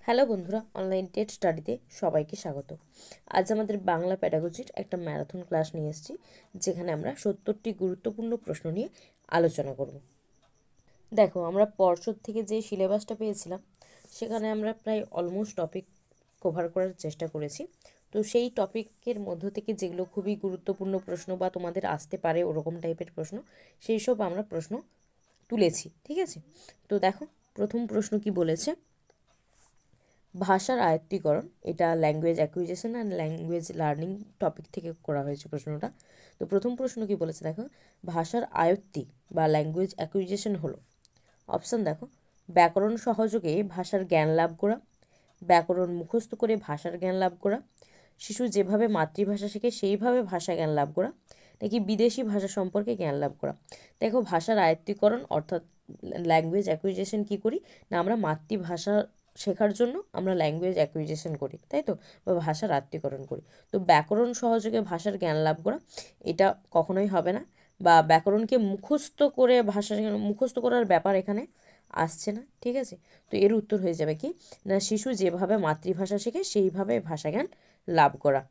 Hello বন্ধুরা, online TET স্টাডিতে সবাইকে স্বাগত। আজ আমাদের বাংলা প্যাডাগজির একটা ম্যারাথন ক্লাস নিয়ে এসেছি, যেখানে আমরা 70টি গুরুত্বপূর্ণ প্রশ্ন নিয়ে আলোচনা করব। দেখো, আমরা পর্ষদ থেকে যে সিলেবাসটা পেয়েছিলাম সেখানে আমরা প্রায় অলমোস্ট টপিক কভার করার চেষ্টা করেছি। তো সেই টপিকের মধ্য থেকে যেগুলো খুবই গুরুত্বপূর্ণ প্রশ্ন বা তোমাদের আসতে পারে ওরকম টাইপের প্রশ্ন, সেই সব আমরা প্রশ্ন তুলেছি। ঠিক আছে, তো দেখো প্রথম প্রশ্ন কি বলেছে। ভাষার আয়ত্তীকরণ, এটা language acquisition and language learning topic থেকে করা হয়েছে প্রশ্নটা। তো প্রথম প্রশ্ন কি বলেছে দেখো, ভাষার আয়ত্তি বা ল্যাঙ্গুয়েজ অ্যাকুইজিশন হলো, অপশান দেখো, ব্যাকরণ সহযোগে ভাষার জ্ঞান লাভ করা, ব্যাকরণ মুখস্থ করে ভাষার জ্ঞান লাভ করা, শিশু যেভাবে মাতৃভাষা শেখে সেইভাবে ভাষা জ্ঞান লাভ করা, নাকি বিদেশি ভাষা সম্পর্কে জ্ঞান লাভ করা। দেখো, ভাষার আয়ত্তীকরণ অর্থাৎ ল্যাঙ্গুয়েজ অ্যাকুইজিশন কী করি না, আমরা মাতৃভাষা শেখার জন্য আমরা ল্যাঙ্গুয়েজ অ্যাকুইজিশন করি, তাই তো, বা ভাষার আত্মীকরণ করি। তো ব্যাকরণ সহযোগে ভাষার জ্ঞান লাভ করা এটা কখনোই হবে না, বা ব্যাকরণকে মুখস্থ করে ভাষা মুখস্থ করার ব্যাপার এখানে আসছে না। ঠিক আছে, তো এর উত্তর হয়ে যাবে কি না, শিশু যেভাবে মাতৃভাষা শেখে সেইভাবে ভাষা জ্ঞান লাভ করা।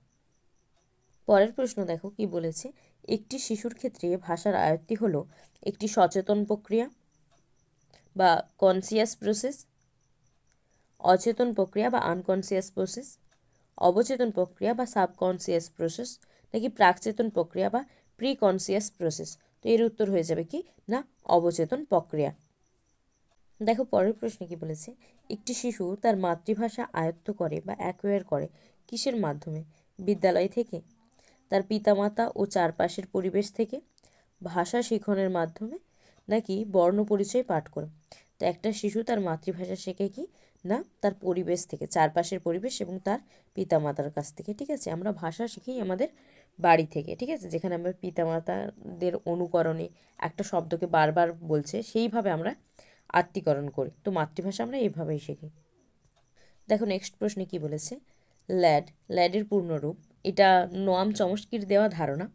পরের প্রশ্ন দেখো কি বলেছে, একটি শিশুর ক্ষেত্রে ভাষার আয়ত্তি হলো একটি সচেতন প্রক্রিয়া বা কনসিয়াস প্রসেস, অচেতন প্রক্রিয়া বা আনকনসিয়াস প্রসেস, অবচেতন প্রক্রিয়া বা সাবকনসিয়াস প্রসেস, নাকি প্রাকচেতন প্রক্রিয়া বা প্রিকনসিয়াস প্রসেস। তো এর উত্তর হয়ে যাবে কি না, অবচেতন প্রক্রিয়া। দেখো পরের প্রশ্নে কি বলেছে, একটি শিশু তার মাতৃভাষা আয়ত্ত করে বা অ্যাকোয়ার করে কিসের মাধ্যমে, বিদ্যালয় থেকে, তার পিতামাতা ও চারপাশের পরিবেশ থেকে, ভাষা শিখনের মাধ্যমে, নাকি বর্ণ পরিচয় পাঠ করে। তো একটা শিশু তার মাতৃভাষা শেখে কি না, তার পরিবেশ থেকে, চারপাশের পরিবেশ এবং তার পিতামাতার কাছ থেকে। ঠিক আছে, আমরা ভাষা শিখি আমাদের বাড়ি থেকে। ঠিক আছে, যেখানে আমরা পিতামাতাদের অনুকরণে একটা শব্দকে বারবার বলছে সেইভাবে আমরা আত্মীকরণ করি। তো মাতৃভাষা আমরা এইভাবেই শিখি। দেখো নেক্সট প্রশ্নে কি বলেছে, ল্যাডের পূর্ণরূপ, এটা নোয়াম চমস্কির দেওয়া ধারণা।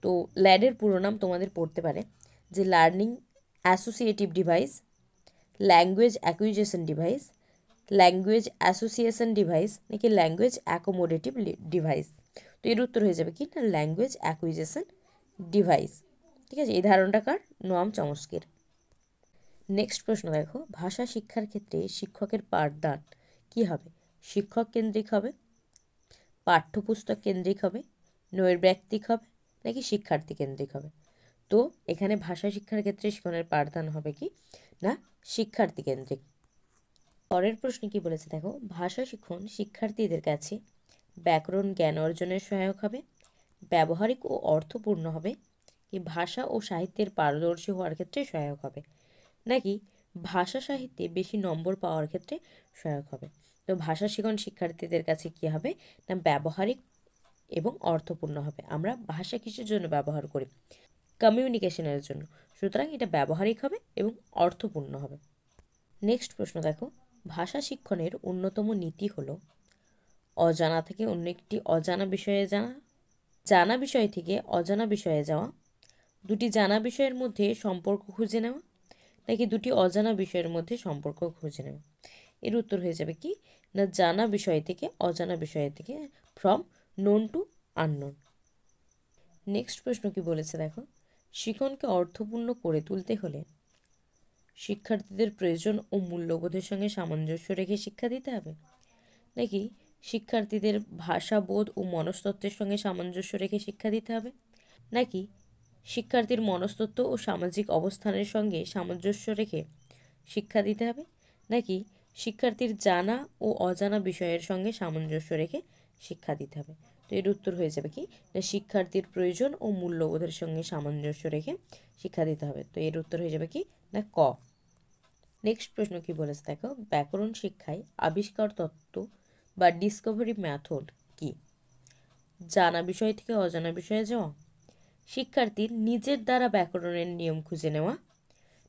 তো ল্যাডের পুরো নাম তোমাদের পড়তে পারে যে learning associative device, language acquisition device, language association device, নাকি ল্যাঙ্গুয়েজ অ্যাকোমোডেটিভ ডিভাইস। তো এর উত্তর হয়ে যাবে কি না, ল্যাঙ্গুয়েজ অ্যাকুইজিশন ডিভাইস। ঠিক আছে, এই ধারণাটা কার, নোয়াম চমস্কির। নেক্সট প্রশ্ন দেখো, ভাষা শিক্ষার ক্ষেত্রে শিক্ষকের পাঠদান কী হবে, শিক্ষক কেন্দ্রিক হবে, পাঠ্যপুস্তক কেন্দ্রিক হবে, নৈর্ব্যক্তিক হবে, নাকি শিক্ষার্থী কেন্দ্রিক হবে। তো এখানে ভাষা শিক্ষার ক্ষেত্রে শিক্ষণের পাঠদান হবে কি না, শিক্ষার্থী কেন্দ্রিক। পরের প্রশ্নে কি বলেছে দেখো, ভাষা শিক্ষণ শিক্ষার্থীদের কাছে ব্যাকরণ জ্ঞান অর্জনের সহায়ক হবে, ব্যবহারিক ও অর্থপূর্ণ হবে, কি ভাষা ও সাহিত্যের পারদর্শী হওয়ার ক্ষেত্রে সহায়ক হবে, নাকি ভাষা সাহিত্যে বেশি নম্বর পাওয়ার ক্ষেত্রে সহায়ক হবে। তো ভাষা শিক্ষণ শিক্ষার্থীদের কাছে কী হবে না, ব্যবহারিক এবং অর্থপূর্ণ হবে। আমরা ভাষা কিসের জন্য ব্যবহার করি, কমিউনিকেশনের জন্য, সুতরাং এটা ব্যবহারিক হবে এবং অর্থপূর্ণ হবে। নেক্সট প্রশ্ন দেখো, ভাষা শিক্ষণের অন্যতম নীতি হলো অজানা থেকে অন্য একটি অজানা বিষয়ে জানা, জানা বিষয় থেকে অজানা বিষয়ে যাওয়া, দুটি জানা বিষয়ের মধ্যে সম্পর্ক খুঁজে নেওয়া, নাকি দুটি অজানা বিষয়ের মধ্যে সম্পর্ক খুঁজে নেওয়া। এর উত্তর হয়ে যাবে কি না, জানা বিষয় থেকে অজানা বিষয় থেকে, from known to unknown. Next প্রশ্ন কি বলেছে দেখো, শিক্ষণকে অর্থপূর্ণ করে তুলতে হলে শিক্ষার্থীদের প্রয়োজন ও মূল্যবোধের সঙ্গে সামঞ্জস্য রেখে শিক্ষা দিতে হবে, নাকি শিক্ষার্থীদের ভাষাবোধ ও মনস্তত্ত্বের সঙ্গে সামঞ্জস্য রেখে শিক্ষা দিতে হবে, নাকি শিক্ষার্থীর মনস্তত্ত্ব ও সামাজিক অবস্থানের সঙ্গে সামঞ্জস্য রেখে শিক্ষা দিতে হবে, নাকি শিক্ষার্থীর জানা ও অজানা বিষয়ের সঙ্গে সামঞ্জস্য রেখে শিক্ষা দিতে হবে। তো এর উত্তর হয়ে যাবে কি না, শিক্ষার্থীর প্রয়োজন ও মূল্যবোধের সঙ্গে সামঞ্জস্য রেখে শিক্ষা দিতে হবে। তো এর উত্তর হয়ে যাবে কি না, ক। নেক্সট প্রশ্ন কি বলেছে দেখো, ব্যাকরণ শিক্ষায় আবিষ্কার তত্ত্ব বা ডিসকভারি মেথড কি, জানা বিষয় থেকে অজানা বিষয়ে যাওয়া, শিক্ষার্থীর নিজের দ্বারা ব্যাকরণের নিয়ম খুঁজে নেওয়া,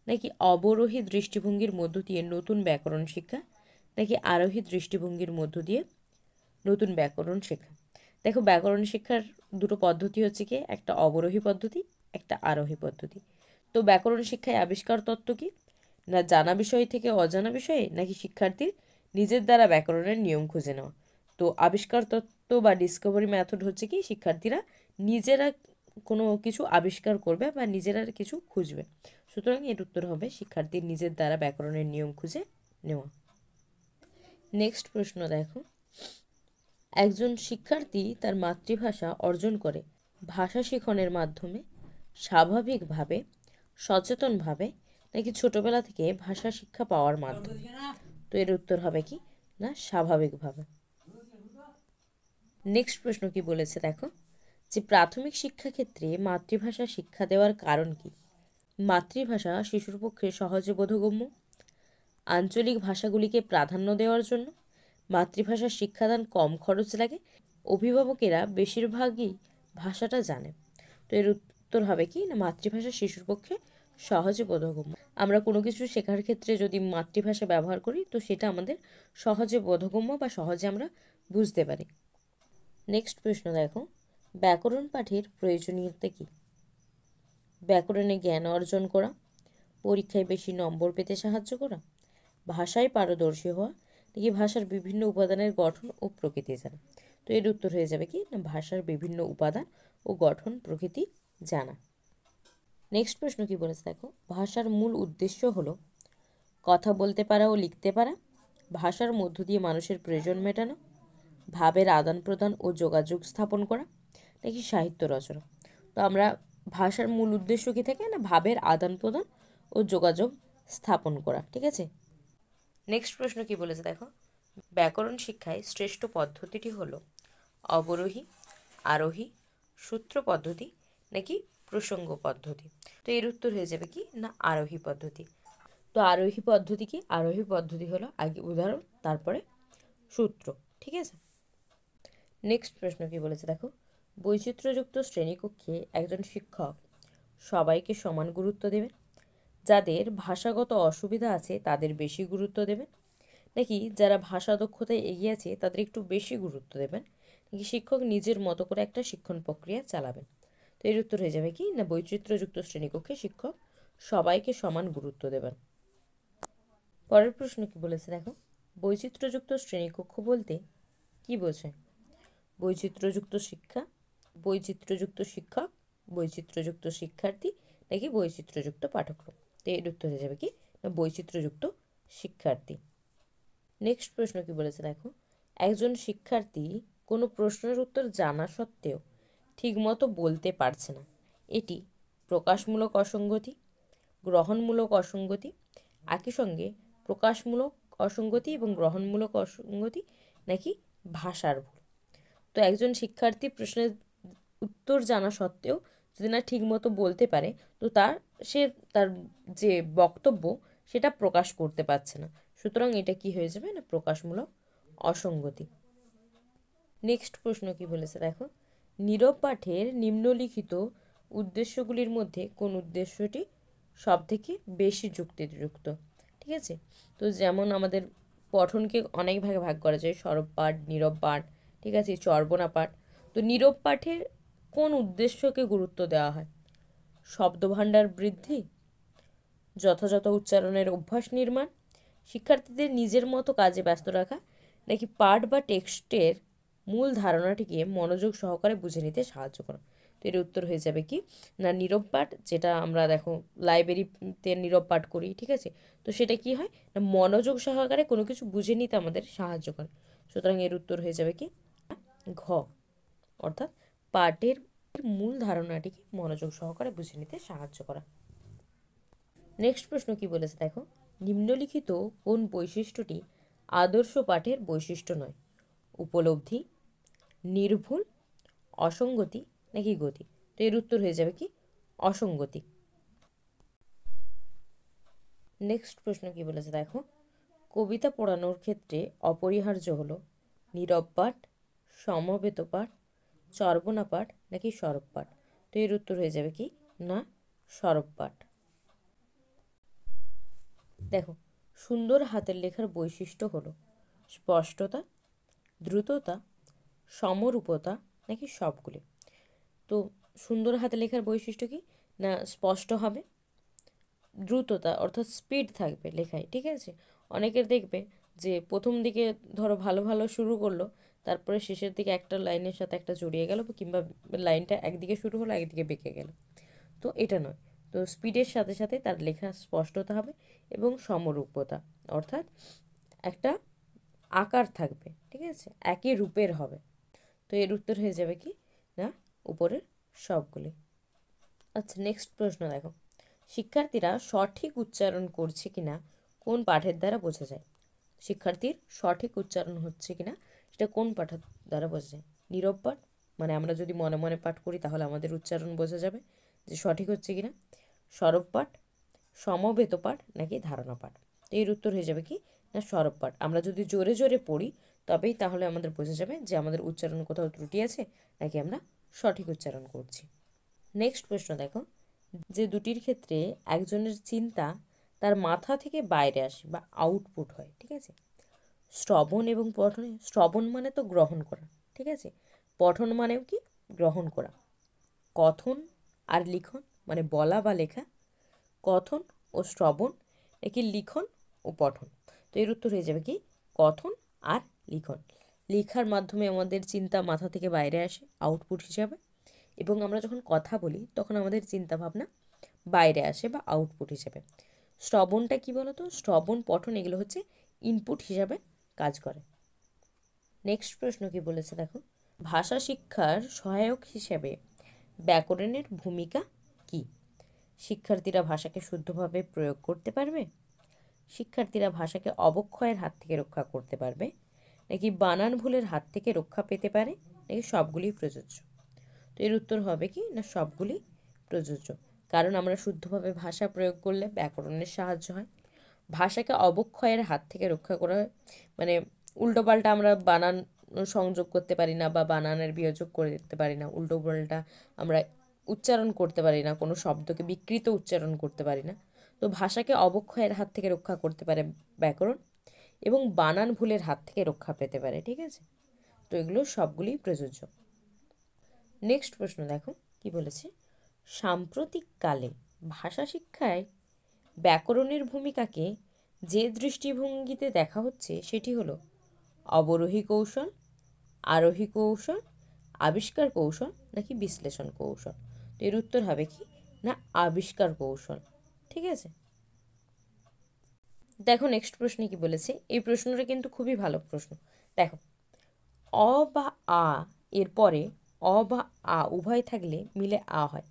নাকি অবরোহী দৃষ্টিভঙ্গির মধ্য দিয়ে নতুন ব্যাকরণ শিক্ষা, নাকি আরোহী দৃষ্টিভঙ্গির মধ্য দিয়ে নতুন ব্যাকরণ শেখা। দেখো, ব্যাকরণ শিক্ষার দুটো পদ্ধতি হচ্ছে কি, একটা অবরোহী পদ্ধতি, একটা আরোহী পদ্ধতি। তো ব্যাকরণ শিক্ষায় আবিষ্কার তত্ত্ব কি না, জানা বিষয় থেকে অজানা বিষয়ে, নাকি শিক্ষার্থীর নিজের দ্বারা ব্যাকরণের নিয়ম খুঁজে নেওয়া। তো আবিষ্কার তত্ত্ব বা ডিসকভারি মেথড হচ্ছে কি শিক্ষার্থীরা নিজেরা কোনো কিছু আবিষ্কার করবে বা নিজেরা কিছু খুঁজবে। সুতরাং এর উত্তর হবে শিক্ষার্থীর নিজের দ্বারা ব্যাকরণের নিয়ম খুঁজে নেওয়া। নেক্সট প্রশ্ন দেখো, একজন শিক্ষার্থী তার মাতৃভাষা অর্জন করে ভাষা শিখনের মাধ্যমে স্বাভাবিকভাবে, সচেতনভাবে, নাকি ছোটবেলা থেকে ভাষা শিক্ষা পাওয়ার মাধ্যমে? তো এর উত্তর হবে কি না স্বাভাবিকভাবে। নেক্সট প্রশ্ন কি বলেছে দেখো, যে প্রাথমিক শিক্ষা ক্ষেত্রে মাতৃভাষা শিক্ষা দেওয়ার কারণ কি? মাতৃভাষা শিশুর পক্ষে সহজে বোধগম্য, আঞ্চলিক ভাষাগুলিকে প্রাধান্য দেওয়ার জন্য, মাতৃভাষার শিক্ষাদান কম খরচ লাগে, অভিভাবকেরা বেশিরভাগই ভাষাটা জানে। তো এর উত্তর হবে কি না মাতৃভাষা শিশুর পক্ষে সহজে বোধগম্য। আমরা কোনো কিছু শেখার ক্ষেত্রে যদি মাতৃভাষা ব্যবহার করি তো সেটা আমাদের সহজে বোধগম্য বা সহজে আমরা বুঝতে পারি। নেক্সট প্রশ্ন দেখো, ব্যাকরণ পাঠের প্রয়োজনীয়তা কী? ব্যাকরণে জ্ঞান অর্জন করা, পরীক্ষায় বেশি নম্বর পেতে সাহায্য করা, ভাষায় পারদর্শী হওয়া, নাকি ভাষার বিভিন্ন উপাদানের গঠন ও প্রকৃতি জানা? তো এর উত্তর হয়ে যাবে কি না ভাষার বিভিন্ন উপাদান ও গঠন প্রকৃতি জানা। নেক্সট প্রশ্ন কি বলেছে দেখো, ভাষার মূল উদ্দেশ্য হলো কথা বলতে পারা ও লিখতে পারা, ভাষার মধ্য দিয়ে মানুষের প্রয়োজন মেটানো, ভাবের আদান প্রদান ও যোগাযোগ স্থাপন করা, নাকি সাহিত্য রচনা? তো আমরা ভাষার মূল উদ্দেশ্য কী থাকে না ভাবের আদান প্রদান ও যোগাযোগ স্থাপন করা। ঠিক আছে। নেক্সট প্রশ্ন কি বলেছে দেখো, ব্যাকরণ শিক্ষায় শ্রেষ্ঠ পদ্ধতিটি হলো অবরোহী, আরোহী, সূত্র পদ্ধতি, নাকি প্রসঙ্গ পদ্ধতি? তো এর উত্তর হয়ে যাবে কি না আরোহী পদ্ধতি। তো আরোহী পদ্ধতি কি? আরোহী পদ্ধতি হলো আগে উদাহরণ তারপরে সূত্র। ঠিক আছে। নেক্সট প্রশ্ন কি বলেছে দেখো, বৈচিত্র্যযুক্ত শ্রেণীকক্ষে একজন শিক্ষক সবাইকে সমান গুরুত্ব দেবেন, যাদের ভাষাগত অসুবিধা আছে তাদের বেশি গুরুত্ব দেবেন, নাকি যারা ভাষা দক্ষতায় এগিয়ে আছে তাদের একটু বেশি গুরুত্ব দেবেন, নাকি শিক্ষক নিজের মতো করে একটা শিক্ষণ প্রক্রিয়া চালাবেন? তো এর উত্তর হয়ে যাবে কি না বৈচিত্র্যযুক্ত শ্রেণীকক্ষে শিক্ষক সবাইকে সমান গুরুত্ব দেবেন। পরের প্রশ্ন কি বলেছে দেখো, বৈচিত্র্যযুক্ত শ্রেণীকক্ষ বলতে কি বোঝায়? বৈচিত্র্যযুক্ত শিক্ষা, বৈচিত্র্যযুক্ত শিক্ষক, বৈচিত্র্যযুক্ত শিক্ষার্থী, নাকি বৈচিত্র্যযুক্ত পাঠ্যক্রম? তো এর উত্তর হয়ে যাবে কি না বৈচিত্র্যযুক্ত শিক্ষার্থী। নেক্সট প্রশ্ন কি বলেছে দেখো, একজন শিক্ষার্থী কোনো প্রশ্নের উত্তর জানা সত্ত্বেও ঠিকমতো বলতে পারছে না, এটি প্রকাশমূলক অসঙ্গতি, গ্রহণমূলক অসঙ্গতি, একই সঙ্গে প্রকাশমূলক অসঙ্গতি এবং গ্রহণমূলক অসঙ্গতি, নাকি ভাষার ভুল? তো একজন শিক্ষার্থী প্রশ্নের উত্তর জানা সত্ত্বেও যদি না ঠিকমতো বলতে পারে তো সে তার যে বক্তব্য সেটা প্রকাশ করতে পারছে না, সুতরাং এটা কি হয়ে যাবে না প্রকাশমূলক অসঙ্গতি। নেক্সট প্রশ্ন কি বলেছে দেখো, নীরব পাঠের নিম্নলিখিত উদ্দেশ্যগুলির মধ্যে কোন উদ্দেশ্যটি সবথেকে বেশি যুক্তিযুক্ত? ঠিক আছে। তো যেমন আমাদের পঠনকে অনেক ভাগে ভাগ করা যায়, সরব পাঠ, নীরব পাঠ, ঠিক আছে, চর্বণা পাঠ। তো নীরব পাঠের কোন উদ্দেশ্যকে গুরুত্ব দেওয়া হয়? শব্দভাণ্ডার বৃদ্ধি, যথাযথ উচ্চারণের অভ্যাস নির্মাণ, শিক্ষার্থীদের নিজের মতো কাজে ব্যস্ত রাখা, নাকি পাঠ বা টেক্সটের মূল ধারণাটিকে মনোযোগ সহকারে বুঝে নিতে সাহায্য করা? তো এর উত্তর হয়ে যাবে কি না নীরব পাঠ, যেটা আমরা দেখো লাইব্রেরিতে নীরব পাঠ করি। ঠিক আছে। তো সেটা কি হয় না মনোযোগ সহকারে কোনো কিছু বুঝে নিতে আমাদের সাহায্য করে। সুতরাং এর উত্তর হয়ে যাবে কি ঘ, অর্থাৎ পাঠের মূল ধারণাটিকে মনোযোগ সহকারে বুঝে নিতে সাহায্য করা। নেক্সট প্রশ্ন কি বলেছে দেখো, নিম্নলিখিত কোন বৈশিষ্ট্যটি আদর্শ পাঠের বৈশিষ্ট্য নয়? উপলব্ধি, নির্ভুল, অসঙ্গতি, নাকি গতি? তো এর উত্তর হয়ে যাবে কি অসঙ্গতি। নেক্সট প্রশ্ন কি বলেছে দেখো, কবিতা পড়ানোর ক্ষেত্রে অপরিহার্য হলো নীরব পাঠ, সমবেত পাঠ, চর্বণা পাঠ, নাকি সরব পাঠ? তো এর উত্তর হয়ে যাবে কি না সরব পাঠ। দেখো, সুন্দর হাতের লেখার বৈশিষ্ট্য হলো স্পষ্টতা, দ্রুততা, সমরূপতা, নাকি সবগুলি? তো সুন্দর হাতের লেখার বৈশিষ্ট্য কি না স্পষ্ট হবে, দ্রুততা অর্থাৎ স্পিড থাকবে লেখায়। ঠিক আছে। অনেকের দেখবে যে প্রথম দিকে ধরো ভালো ভালো শুরু করলো, তারপরে শেষের দিকে একটা লাইনের সাথে একটা জড়িয়ে গেল, কিংবা লাইনটা একদিকে শুরু হলো একদিকে বেঁকে গেল, তো এটা নয়। তো স্পিডের সাথে সাথে তার লেখা স্পষ্টতা হবে এবং সমরূপতা, অর্থাৎ একটা আকার থাকবে, ঠিক আছে, একই রূপের হবে। তো এর উত্তর হয়ে যাবে কি না উপরের সবগুলি। আচ্ছা, নেক্সট প্রশ্ন দেখো, শিক্ষার্থীরা সঠিক উচ্চারণ করছে কিনা কোন পাঠের দ্বারা বোঝা যায়? শিক্ষার্থীর সঠিক উচ্চারণ হচ্ছে কিনা সেটা কোন পাঠের দ্বারা বোঝা যায়? নীরব পাঠ, মানে আমরা যদি মনে মনে পাঠ করি তাহলে আমাদের উচ্চারণ বোঝা যাবে যে সঠিক হচ্ছে কিনা। সরব পাঠ, সমবেত পাঠ, নাকি ধারণা পাঠ? তো এর উত্তর হয়ে যাবে কি না সরব পাঠ। আমরা যদি জোরে জোরে পড়ি তবেই তাহলে আমাদের বোঝা যাবে যে আমাদের উচ্চারণ কোথাও ত্রুটি আছে নাকি আমরা সঠিক উচ্চারণ করছি। নেক্সট প্রশ্ন দেখো, যে দুটির ক্ষেত্রে একজনের চিন্তা তার মাথা থেকে বাইরে আসে বা আউটপুট হয়, ঠিক আছে, শ্রবণ এবং পঠনে। শ্রবণ মানে তো গ্রহণ করা, ঠিক আছে, পঠন মানেও কি গ্রহণ করা। কথন আর লিখন মানে বলা বা লেখা, কথন ও শ্রবণ নাকি লিখন ও পঠন? তো এর উত্তর হয়ে যাবে কি কথন আর লিখন। লেখার মাধ্যমে আমাদের চিন্তা মাথা থেকে বাইরে আসে আউটপুট হিসাবে, এবং আমরা যখন কথা বলি তখন আমাদের চিন্তা ভাবনা বাইরে আসে বা আউটপুট হিসেবে। শ্রবণটা কি বলতো, শ্রবণ পঠন এগুলো হচ্ছে ইনপুট হিসাবে কাজ করে। নেক্সট প্রশ্ন কি বলেছে দেখো, ভাষা শিক্ষার সহায়ক হিসেবে ব্যাকরণের ভূমিকা কি? শিক্ষার্থীরা ভাষাকে শুদ্ধভাবে প্রয়োগ করতে পারবে, শিক্ষার্থীরা ভাষাকে অবক্ষয়ের হাত থেকে রক্ষা করতে পারবে, নাকি বানান ভুলের হাত থেকে রক্ষা পেতে পারে, নাকি সবগুলি প্রযোজ্য? তো এর উত্তর হবে কি না সবগুলি প্রযোজ্য। কারণ আমরা শুদ্ধভাবে ভাষা প্রয়োগ করলে ব্যাকরণের সাহায্য হয়। ভাষাকে অবক্ষয়ের হাত থেকে রক্ষা করা হয়, মানে উল্টোপাল্টা আমরা বানান সংযোগ করতে পারি না বা বানানের বিয়োজক করে দিতে পারি না, উল্টোপাল্টা আমরা উচ্চারণ করতে পারি না, কোনো শব্দকে বিকৃত উচ্চারণ করতে পারি না। তো ভাষাকে অবক্ষয়ের হাত থেকে রক্ষা করতে পারে ব্যাকরণ, এবং বানান ভুলের হাত থেকে রক্ষা পেতে পারে, ঠিক আছে। তো এগুলো সবগুলি প্রযোজ্য। নেক্সট প্রশ্ন দেখো কি বলেছে, সাম্প্রতিককালে ভাষা শিক্ষায় ব্যাকরণের ভূমিকাকে যে দৃষ্টিভঙ্গিতে দেখা হচ্ছে সেটি হলো অবরোহী কৌশল, আরোহী কৌশল, আবিষ্কার কৌশল, নাকি বিশ্লেষণ কৌশল? তো এর উত্তর হবে কি না আবিষ্কার কৌশল, ঠিক আছে। দেখো নেক্সট প্রশ্নে কি বলেছে, এই প্রশ্নটা কিন্তু খুবই ভালো প্রশ্ন। দেখো, অ বা আ এর পরে অ বা আ উভয় থাকলে মিলে আ হয়,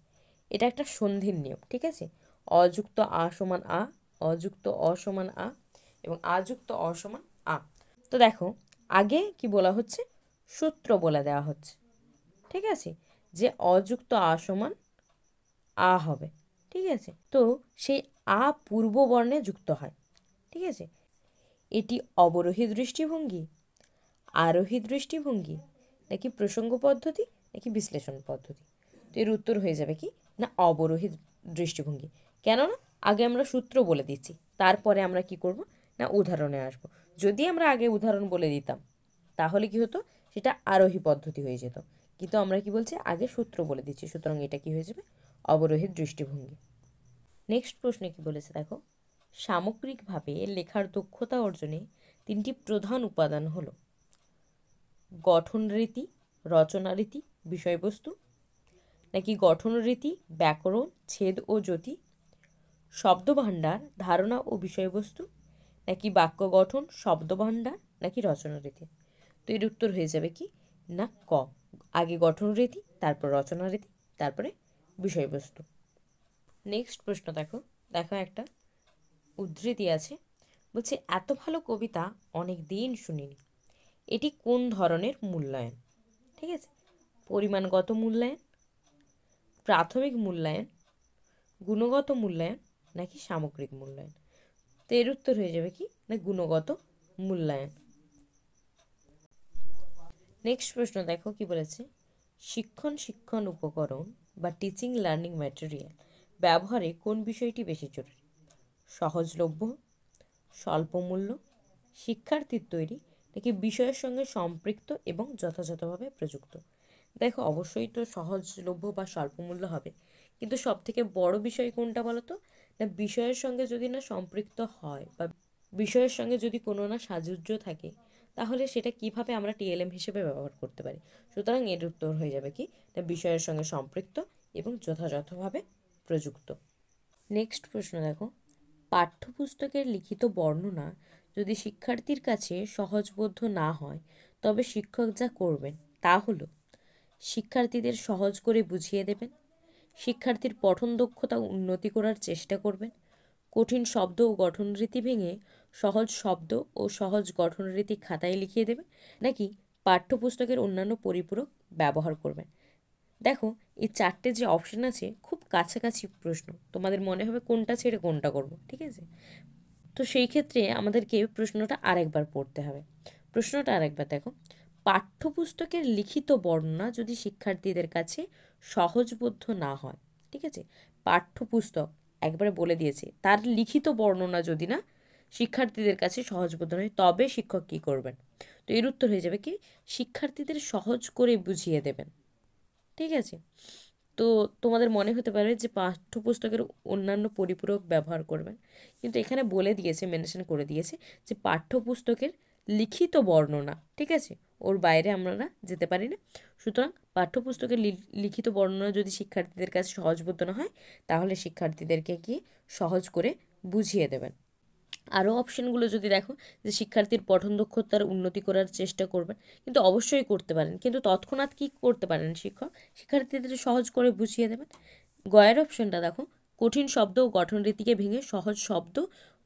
এটা একটা সন্ধির নিয়ম, ঠিক আছে। অযুক্ত আ সমান আ, অযুক্ত অ সমান আ, এবং আযুক্ত অ সমান আ। তো দেখো, আগে কি বলা হচ্ছে, সূত্র বলে দেওয়া হচ্ছে, ঠিক আছে, যে অযুক্ত আ সমান আ হবে, ঠিক আছে। তো সেই আ পূর্ব বর্ণে যুক্ত হয়, ঠিক আছে। এটি অবরোহী দৃষ্টিভঙ্গি, আরোহী দৃষ্টিভঙ্গি, নাকি প্রসঙ্গ পদ্ধতি, নাকি বিশ্লেষণ পদ্ধতি? তো এর উত্তর হয়ে যাবে কি না অবরোহী দৃষ্টিভঙ্গি। কেননা আগে আমরা সূত্র বলে দিচ্ছি, তারপরে আমরা কি করব না উদাহরণে আসব। যদি আমরা আগে উদাহরণ বলে দিতাম তাহলে কি হতো, সেটা আরোহী পদ্ধতি হয়ে যেত, কিন্তু আমরা কি বলছি আগে সূত্র বলে দিচ্ছি, সুতরাং এটা কি হয়ে যাবে অবরোহী দৃষ্টিভঙ্গি। নেক্সট প্রশ্নে কি বলেছে দেখো, সামগ্রিকভাবে লেখার দক্ষতা অর্জনে তিনটি প্রধান উপাদান হলো গঠন রীতি, রচনা রীতি, বিষয়বস্তু, নাকি গঠন রীতি, ব্যাকরণ, ছেদ ও জ্যোতি, শব্দভাণ্ডার, ধারণা ও বিষয়বস্তু, নাকি বাক্য গঠন, শব্দভাণ্ডার, নাকি রচনা রীতি? তো এর উত্তর হয়ে যাবে কি না ক, আগে গঠন রীতি, তারপর রচনা রীতি, তারপরে বিষয়বস্তু। নেক্সট প্রশ্ন দেখো, দেখো একটা উদ্ধৃতি আছে, বলছে এত ভালো কবিতা অনেক দিন শুনিনি, এটি কোন ধরনের মূল্যায়ন? ঠিক আছে, পরিমাণগত মূল্যায়ন, প্রাথমিক মূল্যায়ন, গুণগত মূল্যায়ন, নাকি সামগ্রিক মূল্যায়ন? তো এর উত্তর হয়ে যাবে কি না গুণগত মূল্যায়ন। নেক্সট প্রশ্ন দেখো কি বলেছে, শিক্ষণ উপকরণ বা টিচিং লার্নিং ম্যাটেরিয়াল ব্যবহারে কোন বিষয়টি বেশি জরুরি? সহজলভ্য, স্বল্পমূল্য, শিক্ষার্থীর তৈরি, নাকি বিষয়ের সঙ্গে সম্পৃক্ত এবং যথাযথভাবে প্রযুক্ত? দেখো অবশ্যই তো সহজলভ্য বা স্বল্পমূল্য হবে, কিন্তু সবথেকে বড় বিষয় কোনটা বলো তো, না বিষয়ের সঙ্গে যদি না সম্পৃক্ত হয় বা বিষয়ের সঙ্গে যদি কোনো না সাযুজ্য থাকে তাহলে সেটা কিভাবে আমরা টিএলএম হিসেবে ব্যবহার করতে পারি। সুতরাং এর উত্তর হয়ে যাবে কি, এটা বিষয়ের সঙ্গে সম্পৃক্ত এবং যথাযথভাবে প্রযুক্ত। নেক্সট প্রশ্ন দেখো, পাঠ্যপুস্তকের লিখিত বর্ণনা যদি শিক্ষার্থীর কাছে সহজবোধ্য না হয় তবে শিক্ষক যা করবেন তা হলো শিক্ষার্থীদের সহজ করে বুঝিয়ে দেবেন, শিক্ষার্থীর পঠন দক্ষতা উন্নতি করার চেষ্টা করবেন, কঠিন শব্দ ও গঠনরীতি ভেঙে সহজ শব্দ ও সহজ গঠনরীতি খাতায় লিখিয়ে দেবেন, নাকি পাঠ্যপুস্তকের অন্যান্য পরিপূরক ব্যবহার করবেন। দেখো এই চারটে যে অপশন আছে খুব কাছাকাছি প্রশ্ন, তোমাদের মনে হবে কোনটা ছেড়ে কোনটা করব, ঠিক আছে। তো সেই ক্ষেত্রে আমাদেরকে প্রশ্নটা আরেকবার পড়তে হবে। প্রশ্নটা আরেকবার দেখো, পাঠ্যপুস্তকের লিখিত বর্ণনা যদি শিক্ষার্থীদের কাছে সহজবোধ্য না হয়, ঠিক আছে, পাঠ্যপুস্তক একবারে বলে দিয়েছে, তার লিখিত বর্ণনা যদি না শিক্ষার্থীদের কাছে সহজবোধ্য নয় তবে শিক্ষক কী করবেন। তো এর উত্তর হয়ে যাবে কি, শিক্ষার্থীদের সহজ করে বুঝিয়ে দেবেন, ঠিক আছে। তো তোমাদের মনে হতে পারে যে পাঠ্যপুস্তকের অন্যান্য পরিপূরক ব্যবহার করবেন, কিন্তু এখানে বলে দিয়েছে, মেনশন করে দিয়েছে যে পাঠ্যপুস্তকের লিখিত বর্ণনা, ঠিক আছে, ওর বাইরে আমরা যেতে পারি না। সুতরাং পাঠ্যপুস্তকের লিখিত বর্ণনা যদি শিক্ষার্থীদের কাছে সহজবোধ্য না হয় তাহলে শিক্ষার্থীদেরকে কি সহজ করে বুঝিয়ে দেবেন। আরও অপশনগুলো যদি দেখো, যে শিক্ষার্থীর পঠন দক্ষতার উন্নতি করার চেষ্টা করবেন, কিন্তু অবশ্যই করতে পারেন, কিন্তু তৎক্ষণাৎ কী করতে পারেন শিক্ষক, শিক্ষার্থীদের সহজ করে বুঝিয়ে দেবেন। গয়ের অপশনটা দেখো, কঠিন শব্দ ও গঠনরীতিকে ভেঙে সহজ শব্দ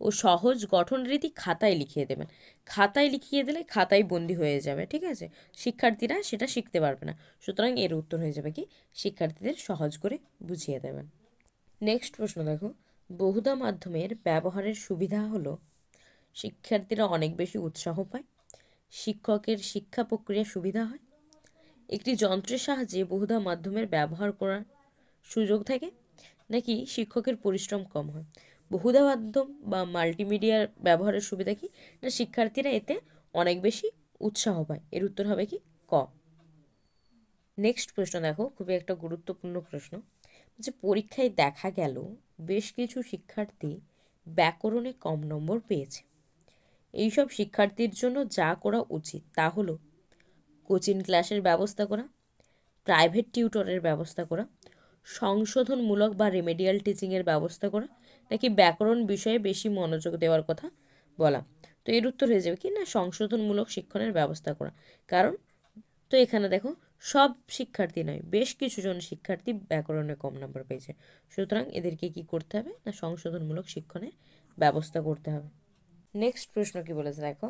ও সহজ গঠনরীতি খাতায় লিখিয়ে দেবেন। খাতায় লিখিয়ে দিলে খাতায় বন্দি হয়ে যাবে, ঠিক আছে, শিক্ষার্থীরা সেটা শিখতে পারবে না। সুতরাং এর উত্তর হয়ে যাবে কি, শিক্ষার্থীদের সহজ করে বুঝিয়ে দেবেন। নেক্সট প্রশ্ন দেখো, বহুধা মাধ্যমের ব্যবহারের সুবিধা হলো শিক্ষার্থীরা অনেক বেশি উৎসাহ পায়, শিক্ষকের শিক্ষা প্রক্রিয়া সুবিধা হয়, একটি যন্ত্রের সাহায্যে বহুধা মাধ্যমের ব্যবহার করার সুযোগ থাকে, নাকি শিক্ষকের পরিশ্রম কম হয়। বহুধা মাধ্যম বা মাল্টিমিডিয়ার ব্যবহারের সুবিধা কি, না শিক্ষার্থীরা এতে অনেক বেশি উৎসাহ পায়। এর উত্তর হবে কি, ক। নেক্সট প্রশ্ন দেখো, খুবই একটা গুরুত্বপূর্ণ প্রশ্ন, যে পরীক্ষায় দেখা গেল বেশ কিছু শিক্ষার্থী ব্যাকরণে কম নম্বর পেয়েছে। এইসব শিক্ষার্থীর জন্য যা করা উচিত তা হলো কোচিং ক্লাসের ব্যবস্থা করা, প্রাইভেট টিউটরের ব্যবস্থা করা, সংশোধনমূলক বা রেমেডিয়াল টিচিংয়ের ব্যবস্থা করা, নাকি ব্যাকরণ বিষয়ে বেশি মনোযোগ দেওয়ার কথা বলা। তো এর উত্তর হয়ে যাবে কি, না সংশোধনমূলক শিক্ষণের ব্যবস্থা করা। কারণ তো এখানে দেখো সব শিক্ষার্থী নয়, বেশ কিছুজন শিক্ষার্থী ব্যাকরণে কম নম্বর পেয়েছে, সুতরাং এদেরকে কি করতে হবে, না সংশোধনমূলক শিক্ষণের ব্যবস্থা করতে হবে। নেক্সট প্রশ্ন কি বলেছে দেখো,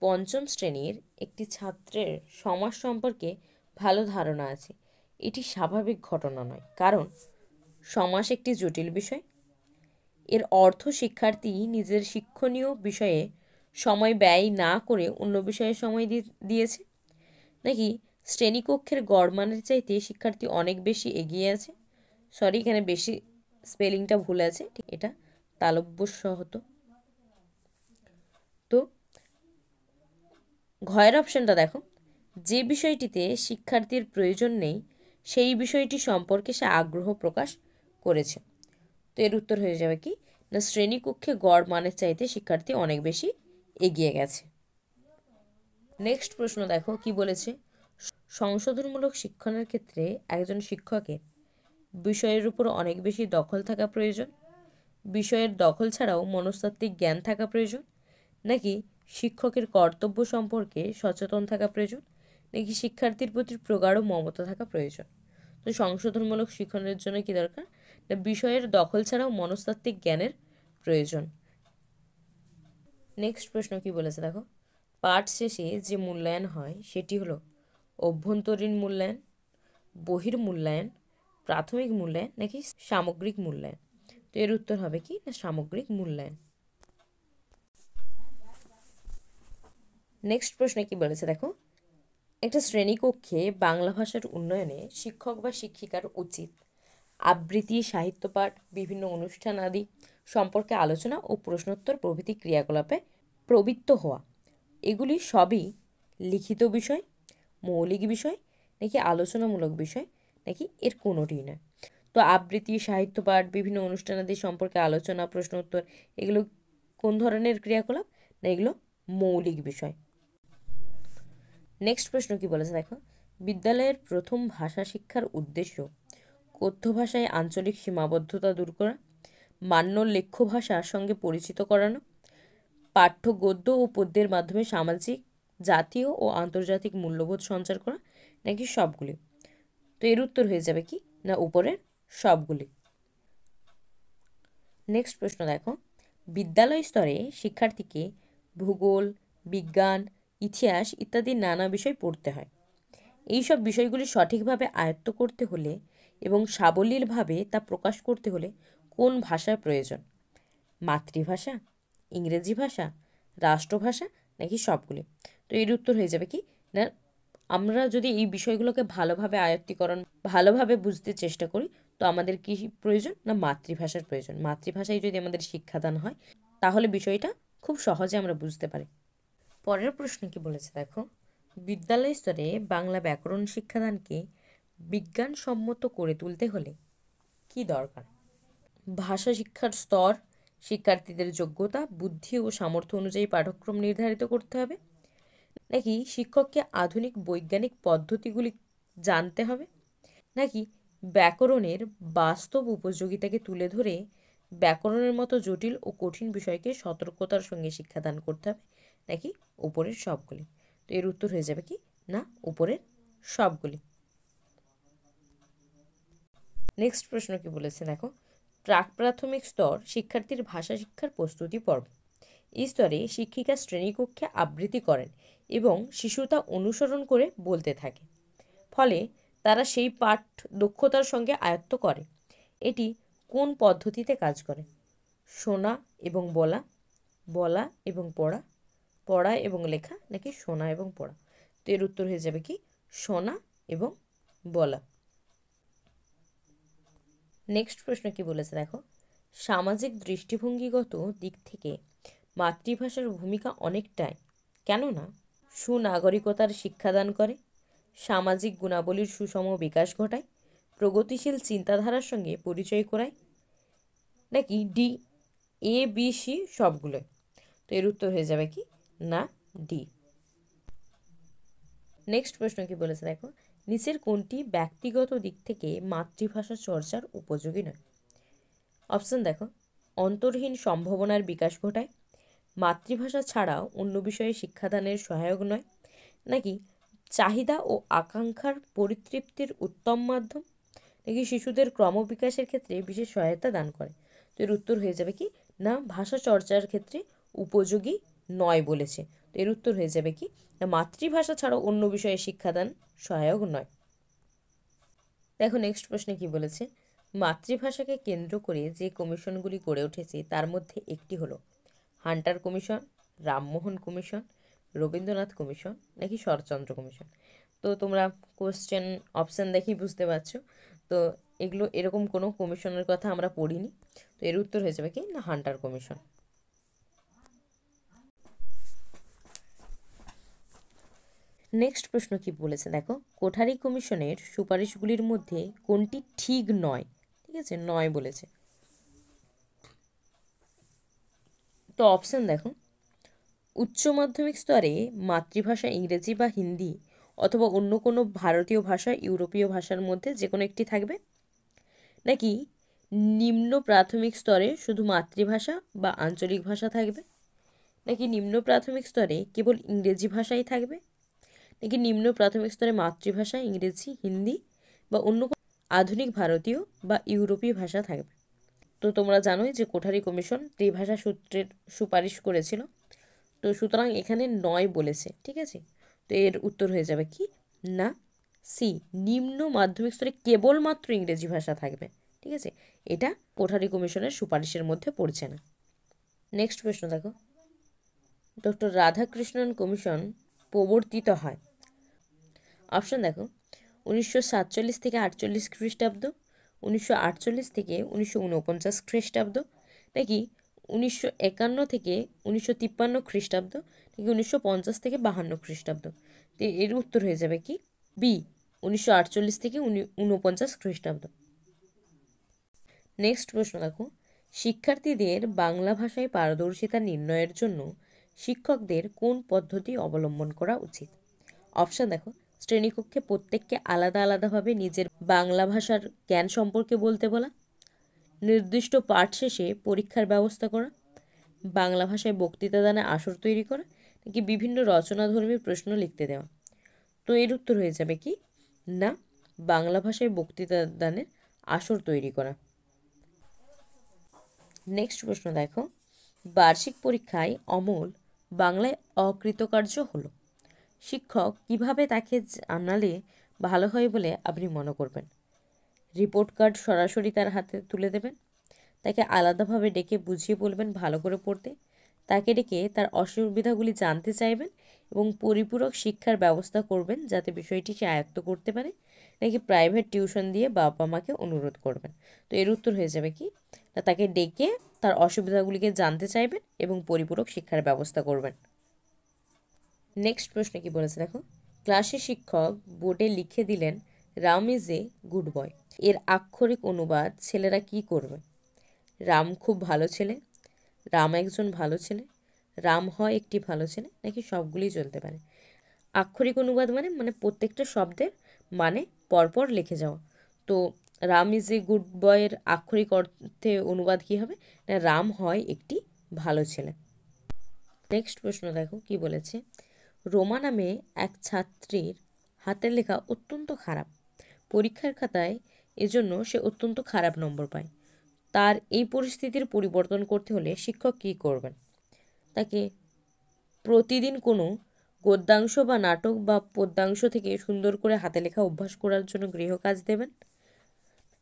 পঞ্চম শ্রেণীর একটি ছাত্রের সমাজ সম্পর্কে ভালো ধারণা আছে, এটি স্বাভাবিক ঘটনা নয়, কারণ সমাজ একটি জটিল বিষয়, এর অর্থ শিক্ষার্থী নিজের শিক্ষণীয় বিষয়ে সময় ব্যয় না করে অন্য বিষয়ে সময় দিয়েছে, নাকি শ্রেণীকক্ষের গড়মানের চাইতে শিক্ষার্থী অনেক বেশি এগিয়ে আছে। সরি, এখানে বেশি স্পেলিংটা ভুল আছে, ঠিক, এটা তালব্যস্য হতো। তো ঘয়ের অপশানটা দেখো, যে বিষয়টিতে শিক্ষার্থীর প্রয়োজন নেই সেই বিষয়টি সম্পর্কে সে আগ্রহ প্রকাশ করেছে। তো এর উত্তর হয়ে যাবে কি, না শ্রেণীকক্ষে গড় মানের চাইতে শিক্ষার্থী অনেক বেশি এগিয়ে গেছে। নেক্সট প্রশ্ন দেখো কি বলেছে, সংশোধনমূলক শিক্ষণের ক্ষেত্রে একজন শিক্ষকের বিষয়ের উপর অনেক বেশি দখল থাকা প্রয়োজন, বিষয়ের দখল ছাড়াও মনস্তাত্ত্বিক জ্ঞান থাকা প্রয়োজন, নাকি শিক্ষকের কর্তব্য সম্পর্কে সচেতন থাকা প্রয়োজন, নাকি শিক্ষার্থীর প্রতি প্রগাঢ় মমতা থাকা প্রয়োজন। তো সংশোধনমূলক শিক্ষণের জন্য কি দরকার, না বিষয়ের দখল ছাড়াও মনস্তাত্ত্বিক জ্ঞানের প্রয়োজন। নেক্সট প্রশ্ন কি বলেছে দেখো, পাঠ শেষে যে মূল্যায়ন হয় সেটি হলো অভ্যন্তরীণ মূল্যায়ন, বহির্মূল্যায়ন, প্রাথমিক মূল্যায়ন, নাকি সামগ্রিক মূল্যায়ন। তো এর উত্তর হবে কি, না সামগ্রিক মূল্যায়ন। নেক্সট প্রশ্নে কি বলেছে দেখো, একটা শ্রেণীকক্ষে বাংলা ভাষার উন্নয়নে শিক্ষক বা শিক্ষিকার উচিত আবৃত্তি, সাহিত্যপাঠ, বিভিন্ন অনুষ্ঠান আদি সম্পর্কে আলোচনা ও প্রশ্নোত্তর প্রভৃতি ক্রিয়াকলাপে প্রবৃত্ত হওয়া। এগুলি সবই লিখিত বিষয়, মৌলিক বিষয়, নাকি আলোচনামূলক বিষয়, নাকি এর কোনোটিই নয়। তো আবৃত্তি, সাহিত্যপাঠ, বিভিন্ন অনুষ্ঠানাদি সম্পর্কে আলোচনা, প্রশ্নোত্তর, এগুলো কোন ধরনের ক্রিয়াকলাপ? না এগুলো মৌলিক বিষয়। নেক্সট প্রশ্ন কি বলেছে দেখো, বিদ্যালয়ের প্রথম ভাষা শিক্ষার উদ্দেশ্য কথ্য ভাষায় আঞ্চলিক সীমাবদ্ধতা দূর করা, মান্য লেখ্য ভাষার সঙ্গে পরিচিত করানো, পাঠ্য গদ্য ও পদ্যের মাধ্যমে সামাজিক, জাতীয় ও আন্তর্জাতিক মূল্যবোধ সঞ্চার করা, নাকি সবগুলি? তো এর উত্তর হয়ে যাবে কি? না উপরের সবগুলি। নেক্সট প্রশ্ন দেখো, বিদ্যালয় স্তরে শিক্ষার্থীকে ভূগোল, বিজ্ঞান, ইতিহাস ইত্যাদি নানা বিষয় পড়তে হয়। এইসব বিষয়গুলি সঠিকভাবে আয়ত্ত করতে হলে এবং সাবলীলভাবে তা প্রকাশ করতে হলে কোন ভাষার প্রয়োজন? মাতৃভাষা, ইংরেজি ভাষা, রাষ্ট্রভাষা, নাকি সবগুলি? তো এর উত্তর হয়ে যাবে কি? না আমরা যদি এই বিষয়গুলোকে ভালোভাবে আয়ত্তীকরণ, ভালোভাবে বুঝতে চেষ্টা করি, তো আমাদের কি প্রয়োজন? না মাতৃভাষার প্রয়োজন। মাতৃভাষায় যদি আমাদের শিক্ষাদান হয় তাহলে বিষয়টা খুব সহজে আমরা বুঝতে পারি। পরের প্রশ্ন কি বলেছে দেখো, বিদ্যালয় স্তরে বাংলা ব্যাকরণ শিক্ষাদানকে বিজ্ঞানসম্মত করে তুলতে হলে কি দরকার? ভাষা শিক্ষার স্তর, শিক্ষার্থীদের যোগ্যতা, বুদ্ধি ও সামর্থ্য অনুযায়ী পাঠ্যক্রম নির্ধারিত করতে হবে, নাকি শিক্ষককে আধুনিক বৈজ্ঞানিক পদ্ধতিগুলি জানতে হবে, নাকি ব্যাকরণের বাস্তব উপযোগিতাকে তুলে ধরে ব্যাকরণের মতো জটিল ও কঠিন বিষয়কে সতর্কতার সঙ্গে শিক্ষাদান করতে হবে, নাকি উপরের সবগুলি? তো এর উত্তর হয়ে যাবে কি? না উপরের সবগুলি। নেক্সট প্রশ্ন কি বলেছে দেখো, প্রাক প্রাথমিক স্তর শিক্ষার্থীর ভাষা শিক্ষার প্রস্তুতি পর্ব। এই স্তরে শিক্ষিকা শ্রেণীকক্ষে আবৃত্তি করেন এবং শিশু তা অনুসরণ করে বলতে থাকে, ফলে তারা সেই পাঠ দক্ষতার সঙ্গে আয়ত্ত করে। এটি কোন পদ্ধতিতে কাজ করে? শোনা এবং বলা, বলা এবং পড়া, পড়া এবং লেখা, নাকি শোনা এবং পড়া? তো এর উত্তর হয়ে যাবে কি? শোনা এবং বলা। নেক্সট প্রশ্ন কি বলেছে দেখো, সামাজিক দৃষ্টিভঙ্গিগত দিক থেকে মাতৃভাষার ভূমিকা অনেকটাই, কেননা সুনাগরিকতার শিক্ষাদান করে, সামাজিক গুণাবলীর সুষম বিকাশ ঘটায়, প্রগতিশীল চিন্তাধারার সঙ্গে পরিচয় করায়, নাকি ডি, এ বি সি সবগুলোই? তো এর উত্তর হয়ে যাবে কি? না ডি। নেক্সট প্রশ্ন কি বলেছে দেখো, নিচের কোনটি ব্যক্তিগত দিক থেকে মাতৃভাষা চর্চার উপযোগী নয়? অপশন দেখো, অন্তর্হীন সম্ভাবনার বিকাশ ঘটায়, মাতৃভাষা ছাড়াও অন্য বিষয়ে শিক্ষাদানের সহায়ক নয়, নাকি চাহিদা ও আকাঙ্ক্ষার পরিতৃপ্তির উত্তম মাধ্যম, নাকি শিশুদের ক্রমবিকাশের ক্ষেত্রে বিশেষ সহায়তা দান করে? তো এর উত্তর হয়ে যাবে কি? না ভাষা চর্চার ক্ষেত্রে উপযোগী নয় বলেছে। তো এর উত্তর হয়ে যাবে কি? না মাতৃভাষা ছাড়াও অন্য বিষয়ে শিক্ষাদান সহায়ক নয়। দেখো নেক্সট প্রশ্নে কি বলেছে, মাতৃভাষাকে কেন্দ্র করে যে কমিশনগুলি গড়ে উঠেছে তার মধ্যে একটি হলো Hunter commission, Rammohan commission, Rabindranath commission, নাকি শরৎচন্দ্র কমিশন? তো তোমরা কোশ্চেন অপশান দেখেই বুঝতে পারছো, তো এগুলো এরকম কোনো কমিশনের কথা আমরা পড়িনি। তো এর উত্তর হয়ে যাবে কি? না হান্টার কমিশন। নেক্সট প্রশ্ন কি বলেছে দেখো, কোঠারি কমিশনের সুপারিশগুলির মধ্যে কোনটি ঠিক নয়? ঠিক আছে, নয় বলেছে। তো অপশান দেখো, উচ্চ মাধ্যমিক স্তরে মাতৃভাষা ইংরেজি বা হিন্দি অথবা অন্য কোনো ভারতীয় ভাষা, ইউরোপীয় ভাষার মধ্যে যে কোনো একটি থাকবে, নাকি নিম্ন প্রাথমিক স্তরে শুধু মাতৃভাষা বা আঞ্চলিক ভাষা থাকবে, নাকি নিম্ন প্রাথমিক স্তরে কেবল ইংরেজি ভাষাই থাকবে, নাকি নিম্ন প্রাথমিক স্তরে মাতৃভাষা, ইংরেজি, হিন্দি বা অন্য আধুনিক ভারতীয় বা ইউরোপীয় ভাষা থাকবে? তো তোমরা জানোই যে কোঠারি কমিশন ত্রিভাষা সূত্রের সুপারিশ করেছিল, তো সুতরাং এখানে নয় বলেছে। ঠিক আছে, তো এর উত্তর হয়ে যাবে কি? না সি, নিম্ন মাধ্যমিক স্তরে কেবলমাত্র ইংরেজি ভাষা থাকবে। ঠিক আছে, এটা কোঠারি কমিশনের সুপারিশের মধ্যে পড়ছে না। নেক্সট প্রশ্ন দেখো, ডক্টর রাধাকৃষ্ণন কমিশন প্রবর্তিত হয়। অপশন দেখো, 1947 থেকে 48 খ্রিস্টাব্দ, 1948 থেকে 1949 খ্রিস্টাব্দ, নাকি 1951 থেকে 1953 খ্রিস্টাব্দ, নাকি 1950 থেকে 52 খ্রিস্টাব্দ? তো এর উত্তর হয়ে যাবে কি? বি, 1948 থেকে 49 খ্রিস্টাব্দ। নেক্সট প্রশ্ন দেখো, শিক্ষার্থীদের বাংলা ভাষায় পারদর্শিতা নির্ণয়ের জন্য শিক্ষকদের কোন পদ্ধতি অবলম্বন করা উচিত? অপশান দেখো, শ্রেণীকক্ষে প্রত্যেককে আলাদা আলাদাভাবে নিজের বাংলা ভাষার জ্ঞান সম্পর্কে বলতে বলা, নির্দিষ্ট পাঠ শেষে পরীক্ষার ব্যবস্থা করা, বাংলা ভাষায় বক্তৃতা দানে আসর তৈরি করা, নাকি বিভিন্ন রচনাধর্মী প্রশ্ন লিখতে দেওয়া। তো এর উত্তর হয়ে যাবে কি না, বাংলা ভাষায় বক্তৃতা দানের আসর তৈরি করা। নেক্সট প্রশ্ন দেখো, বার্ষিক পরীক্ষায় অমল বাংলায় অকৃতকার্য হলো, শিক্ষক কিভাবে তাকে জানালে ভালো হয় বলে আপনি মনে করবেন? রিপোর্ট কার্ড সরাসরি তার হাতে তুলে দেবেন, তাকে আলাদাভাবে ডেকে বুঝিয়ে বলবেন ভালো করে পড়তে, তাকে ডেকে তার অসুবিধাগুলি জানতে চাইবেন এবং পরিপূরক শিক্ষার ব্যবস্থা করবেন যাতে বিষয়টি সে আয়ত্ত করতে পারে, নাকি প্রাইভেট টিউশন দিয়ে বাবা মাকে অনুরোধ করবেন? তো এর উত্তর হয়ে যাবে কি না, তাকে ডেকে তার অসুবিধাগুলিকে জানতে চাইবেন এবং পরিপূরক শিক্ষার ব্যবস্থা করবেন। নেক্সট প্রশ্নে কি বলেছে দেখো, ক্লাসে শিক্ষক বোর্ডে লিখে দিলেন Ram is a good boy, এর আক্ষরিক অনুবাদ ছেলেরা কি করবে? রাম খুব ভালো ছেলে, রাম একজন ভালো ছেলে, রাম হয় একটি ভালো ছেলে, নাকি সবগুলি চলতে পারে? আক্ষরিক অনুবাদ মানে প্রত্যেকটা শব্দের মানে পরপর লিখে যাওয়া। তো রাম ইজ এ গুড বয়ের আক্ষরিক অর্থে অনুবাদ কী হবে না, রাম হয় একটি ভালো ছেলে। নেক্সট প্রশ্ন দেখো কি বলেছে, রোমা নামে এক ছাত্রীর হাতের লেখা অত্যন্ত খারাপ, পরীক্ষার খাতায় এজন্য সে অত্যন্ত খারাপ নম্বর পায়। তার এই পরিস্থিতির পরিবর্তন করতে হলে শিক্ষক কী করবেন? তাকে প্রতিদিন কোনো গদ্যাংশ বা নাটক বা পদ্যাংশ থেকে সুন্দর করে হাতে লেখা অভ্যাস করার জন্য গৃহকাজ দেবেন,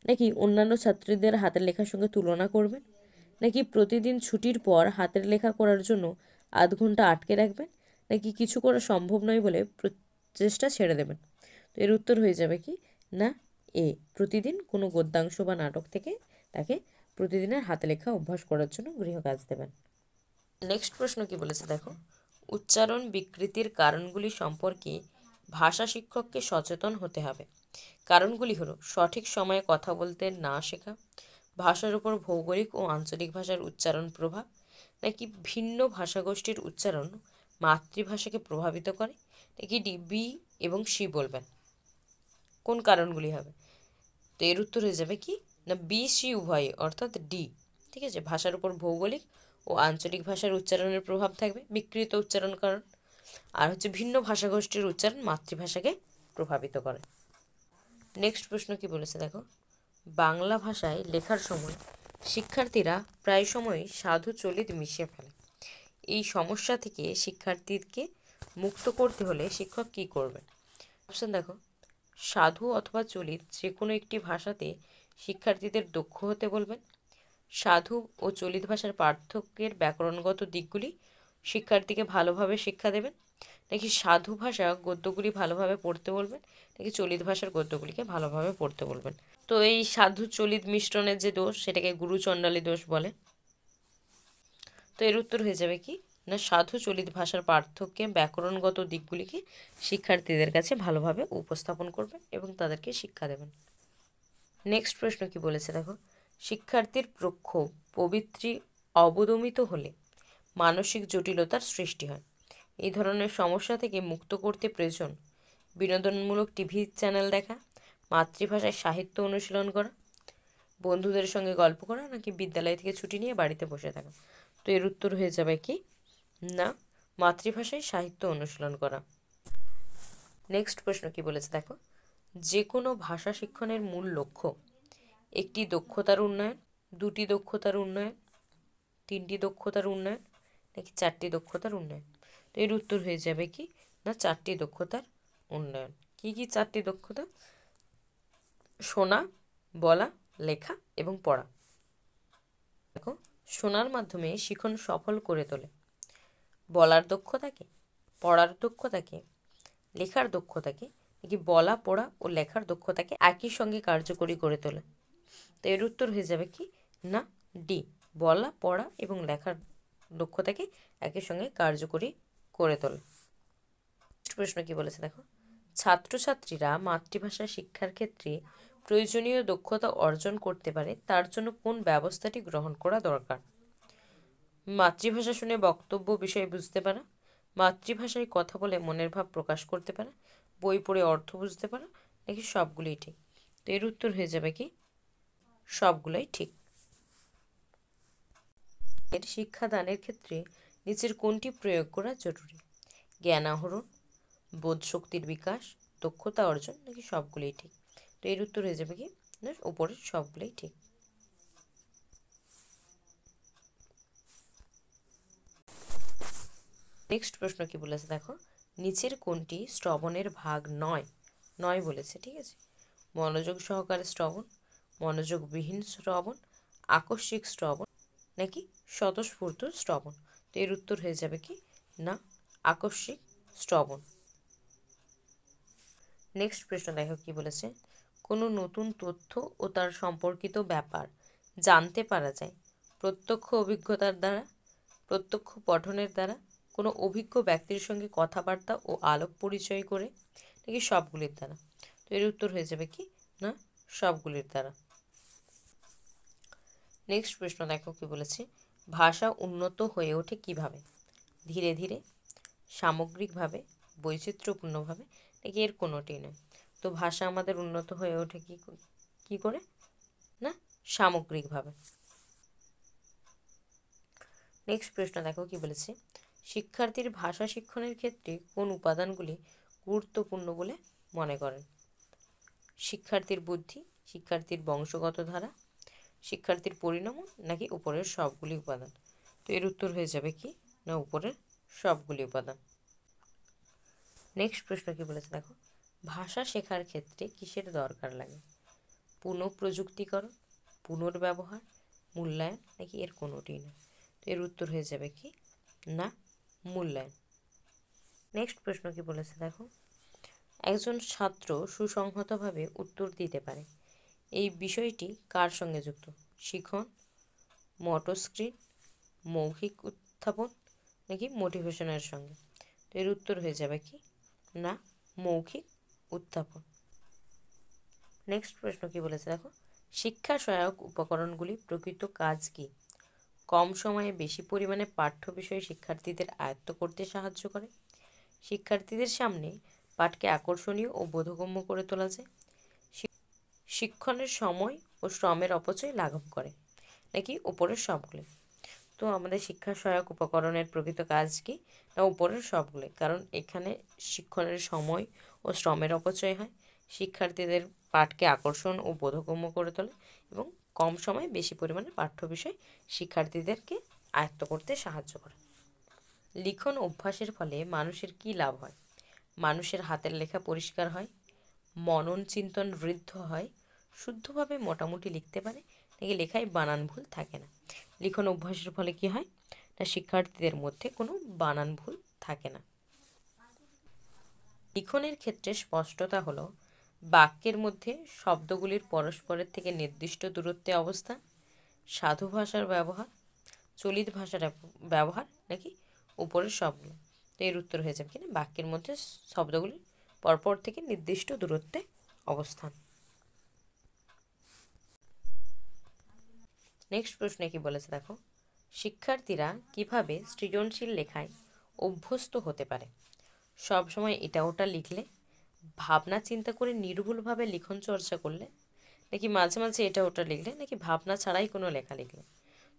নাকি অন্যান্য ছাত্রীদের হাতের লেখার সঙ্গে তুলনা করবেন, নাকি প্রতিদিন ছুটির পর হাতের লেখা করার জন্য আধ ঘন্টা আটকে রাখবেন, নাকি কিছু করা সম্ভব নয় বলে প্রচেষ্টা ছেড়ে দেবেন? তো এর উত্তর হয়ে যাবে কি না, এ, প্রতিদিন কোনো গদ্যাংশ বা নাটক থেকে তাকে প্রতিদিনের হাতে লেখা অভ্যাস করার জন্য গৃহকাজ দেবেন। নেক্সট প্রশ্ন কি বলেছে দেখো, উচ্চারণ বিকৃতির কারণগুলি সম্পর্কে ভাষা শিক্ষককে সচেতন হতে হবে। কারণগুলি হলো সঠিক সময়ে কথা বলতে না শেখা, ভাষার উপর ভৌগোলিক ও আঞ্চলিক ভাষার উচ্চারণ প্রভাব, নাকি ভিন্ন ভাষাগোষ্ঠীর উচ্চারণ মাতৃভাষাকে প্রভাবিত করে, নাকি ডি, বি এবং সি বলবেন কোন কারণগুলি হবে? তো এর উত্তর হয়ে যাবে কি না, বি সি উভয়, অর্থাৎ ডি। ঠিক আছে, ভাষার উপর ভৌগোলিক ও আঞ্চলিক ভাষার উচ্চারণের প্রভাব থাকবে, বিকৃত উচ্চারণ কারণ, আর হচ্ছে ভিন্ন ভাষাগোষ্ঠীর উচ্চারণ মাতৃভাষাকে প্রভাবিত করে। নেক্সট প্রশ্ন কি বলেছে দেখো, বাংলা ভাষায় লেখার সময় শিক্ষার্থীরা প্রায় সময়ই সাধু চলিত মিশিয়ে ফেলে, এই সমস্যা থেকে শিক্ষার্থীকে মুক্ত করতে হলে শিক্ষক কী করবেন? অপশান দেখো, সাধু অথবা চলিত যে কোনো একটি ভাষাতে শিক্ষার্থীদের দক্ষ হতে বলবেন, সাধু ও চলিত ভাষার পার্থক্যের ব্যাকরণগত দিকগুলি শিক্ষার্থীকে ভালোভাবে শিক্ষা দেবেন, নাকি সাধু ভাষা গদ্যগুলি ভালোভাবে পড়তে বলবেন, নাকি চলিত ভাষার গদ্যগুলিকে ভালোভাবে পড়তে বলবেন? তো এই সাধু চলিত মিশ্রণের যে দোষ সেটাকে গুরুচণ্ডালী দোষ বলে। তো এর উত্তর হয়ে যাবে কি না, সাধু চলিত ভাষার পার্থক্যে ব্যাকরণগত দিকগুলিকে শিক্ষার্থীদের কাছে ভালোভাবে উপস্থাপন করবেন এবং তাদেরকে শিক্ষা দেবেন। নেক্সট প্রশ্ন কি বলেছে দেখো, শিক্ষার্থীর প্রক্ষোভ প্রবৃত্তি অবদমিত হলে মানসিক জটিলতার সৃষ্টি হয়, এই ধরনের সমস্যা থেকে মুক্ত করতে প্রয়োজন বিনোদনমূলক টিভি চ্যানেল দেখা, মাতৃভাষায় সাহিত্য অনুশীলন করা, বন্ধুদের সঙ্গে গল্প করা, নাকি বিদ্যালয় থেকে ছুটি নিয়ে বাড়িতে বসে থাকা? তো এর উত্তর হয়ে যাবে কি না, মাতৃভাষায় সাহিত্য অনুশীলন করা। নেক্সট প্রশ্ন কি বলেছে দেখো, যে কোনো ভাষা শিক্ষণের মূল লক্ষ্য একটি দক্ষতার উন্নয়ন, দুটি দক্ষতার উন্নয়ন, তিনটি দক্ষতার উন্নয়ন, নাকি চারটি দক্ষতার উন্নয়ন? তো এর উত্তর হয়ে যাবে কি না, চারটি দক্ষতার উন্নয়ন। কি কি চারটি দক্ষতা? শোনা, বলা, লেখা এবং পড়া। দেখো, শোনার মাধ্যমে শিখন সফল করে তোলে, বলার দক্ষতাকে, পড়ার দক্ষতাকে, লেখার দক্ষতাকে, নাকি বলা, পড়া ও লেখার দক্ষতাকে একই সঙ্গে কার্যকরী করে তোলে? তো এর উত্তর হয়ে যাবে কি না, ডি, বলা, পড়া এবং লেখার দক্ষতাকে একই সঙ্গে কার্যকরী করে তোলে। প্রশ্ন কি বলেছে দেখো, ছাত্রছাত্রীরা মাতৃভাষা শিক্ষার ক্ষেত্রে প্রয়োজনীয় দক্ষতা অর্জন করতে পারে তার জন্য কোন ব্যবস্থাটি গ্রহণ করা দরকার? মাতৃভাষা শুনে বক্তব্য বিষয় বুঝতে পারা, মাতৃভাষায় কথা বলে মনের ভাব প্রকাশ করতে পারা, বই পড়ে অর্থ বুঝতে পারা, নাকি সবগুলোই ঠিক? তো এর উত্তর হয়ে যাবে কি সবগুলোই ঠিক। এর শিক্ষাদানের ক্ষেত্রে নিচের কোনটি প্রয়োগ করা জরুরি? জ্ঞান আহরণ, বোধ শক্তির বিকাশ, দক্ষতা অর্জন, নাকি সবগুলোই ঠিক? তো এর উত্তর হয়ে যাবে কি না উপরের সবগুলোই ঠিক। নেক্সট প্রশ্ন কি বলেছে দেখো, নিচের কোনটি শ্রবণের ভাগ নয়? নয় বলেছে, ঠিক আছে। মনোযোগ সহকারে শ্রবণ, মনোযোগবিহীন শ্রবণ, আকস্মিক শ্রবণ, নাকি স্বতঃস্ফূর্ত শ্রবণ? তো এর উত্তর হয়ে যাবে কি না আকস্মিক শ্রবণ। নেক্সট প্রশ্ন দেখো কি বলেছে, কোনো নতুন তথ্য ও তার সম্পর্কিত ব্যাপার জানতে পারা যায় প্রত্যক্ষ অভিজ্ঞতার দ্বারা, প্রত্যক্ষ পঠনের দ্বারা, কোনো অভিজ্ঞ ব্যক্তির সঙ্গে কথাবার্তা ও আলাপ পরিচয় করে, নাকি সবগুলির দ্বারা? তো এর উত্তর হয়ে যাবে কি না সবগুলির দ্বারা। নেক্সট প্রশ্ন দেখো কি বলেছে, ভাষা উন্নত হয়ে ওঠে কিভাবে? ধীরে ধীরে, সামগ্রিকভাবে, বৈচিত্র্যপূর্ণভাবে, নাকি এর কোনোটি নয়? তো ভাষা আমাদের উন্নত হয়ে ওঠে কি করে না সামগ্রিকভাবে। নেক্সট প্রশ্ন দেখো কি বলেছে, শিক্ষার্থীর ভাষা শিক্ষণের ক্ষেত্রে কোন উপাদানগুলি গুরুত্বপূর্ণ বলে মনে করেন? শিক্ষার্থীর বুদ্ধি, শিক্ষার্থীর বংশগত ধারা, শিক্ষার্থীর পরিণাম, নাকি উপরের সবগুলি উপাদান? তো এর উত্তর হয়ে যাবে কি না উপরের সবগুলি উপাদান। নেক্সট প্রশ্ন কি বলেছে দেখো, ভাষা শেখার ক্ষেত্রে কিসের দরকার লাগে? পুনঃপ্রযুক্তিকরণ, পুনর্ব্যবহার, মূল্যায়ন, নাকি এর কোনোটি না? তো এর উত্তর হয়ে যাবে কি না মূল্যায়ন। নেক্সট প্রশ্ন কি বলেছে দেখো, একজন ছাত্র সুসংহতভাবে উত্তর দিতে পারে এই বিষয়টি কার সঙ্গে যুক্ত? শিখন, মটস্ক্রিন, মৌখিক উত্থাপন, নাকি মোটিভেশনের সঙ্গে? তো এর উত্তর হয়ে যাবে কি না মৌখিক উত্থাপন। নেক্সট প্রশ্ন কি বলেছে দেখো, শিক্ষা সহায়ক উপকরণগুলি প্রকৃত কাজ কি? কম সময়ে বেশি পরিমাণে পাঠ্য বিষয় শিক্ষার্থীদের আয়ত্ত করতে সাহায্য করে, শিক্ষার্থীদের সামনে পাঠকে আকর্ষণীয় ও বোধগম্য করে তোলা যায়, শিক্ষণের সময় ও শ্রমের অপচয় লাঘব করে, নাকি উপরের সবগুলি? তো আমাদের শিক্ষা সহায়ক উপকরণের প্রকৃত কাজ কি না উপরের সবগুলি, কারণ এখানে শিক্ষণের সময় ও শ্রমের অপচয় হয়, শিক্ষার্থীদের পাঠকে আকর্ষণ ও বোধগম্য করে তোলে, এবং কম সময়ে বেশি পরিমাণে পাঠ্য বিষয় শিক্ষার্থীদেরকে আয়ত্ত করতে সাহায্য করে। লিখন অভ্যাসের ফলে মানুষের কি লাভ হয়? মানুষের হাতের লেখা পরিষ্কার হয়, মনন চিন্তন ঋদ্ধ হয়, শুদ্ধভাবে মোটামুটি লিখতে পারে, নাকি লেখায় বানান ভুল থাকে না? লিখন অভ্যাসের ফলে কি হয় না শিক্ষার্থীদের মধ্যে কোনো বানান ভুল থাকে না। লিখনের ক্ষেত্রে স্পষ্টতা হলো বাক্যের মধ্যে শব্দগুলির পরস্পরের থেকে নির্দিষ্ট দূরত্বে অবস্থান, সাধু ভাষার ব্যবহার, চলিত ভাষার ব্যবহার, নাকি উপরের সবগুলো? তো এর উত্তর হয়ে যাবে কিনা বাক্যের মধ্যে শব্দগুলি পরপর থেকে নির্দিষ্ট দূরত্বে অবস্থান। নেক্সট প্রশ্নে কি বলেছে দেখো, শিক্ষার্থীরা কিভাবে সৃজনশীল লেখায় অভ্যস্ত হতে পারে? সব সময় এটা ওটা লিখলে, ভাবনা চিন্তা করে নির্ভুলভাবে লিখন চর্চা করলে, নাকি মাঝে মাঝে এটা ওটা লিখলে, নাকি ভাবনা ছাড়াই কোনো লেখা লিখলে?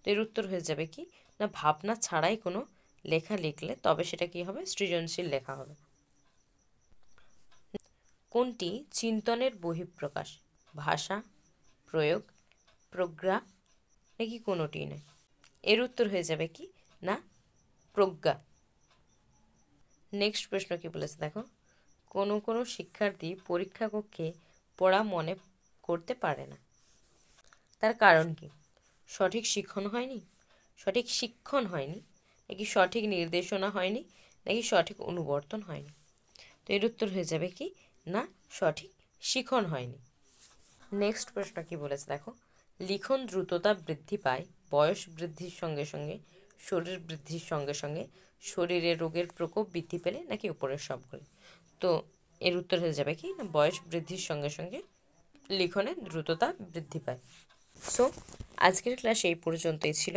তো এর উত্তর হয়ে যাবে কি না ভাবনা ছাড়াই কোনো লেখা লিখলে তবে সেটা কি হবে সৃজনশীল লেখা হবে। কোনটি চিন্তনের বহিঃপ্রকাশ? ভাষা, প্রয়োগ, প্রজ্ঞা, নাকি কোনোটি নয়? এর উত্তর হয়ে যাবে কি না প্রজ্ঞা। নেক্সট প্রশ্ন কি বলেছে দেখো, কোনো শিক্ষার্থী পরীক্ষা কক্ষে পড়া মনে করতে পারে না, তার কারণ কি? সঠিক শিক্ষণ হয়নি, নাকি সঠিক নির্দেশনা হয়নি, নাকি সঠিক অনুবর্তন হয়নি? তো এর উত্তর হয়ে যাবে কি না সঠিক শিখন হয়নি। নেক্সট প্রশ্ন কি বলেছে দেখো, লিখন দ্রুততা বৃদ্ধি পায় বয়স বৃদ্ধির সঙ্গে সঙ্গে, শরীর বৃদ্ধির সঙ্গে সঙ্গে, শরীরে রোগের প্রকোপ বৃদ্ধি পেলে, নাকি উপরের সবগুলি? তো এর উত্তর হয়ে যাবে কি না বয়স বৃদ্ধির সঙ্গে সঙ্গে লিখনে দ্রুততা বৃদ্ধি পায়। সো আজকের ক্লাস এই পর্যন্তই ছিল।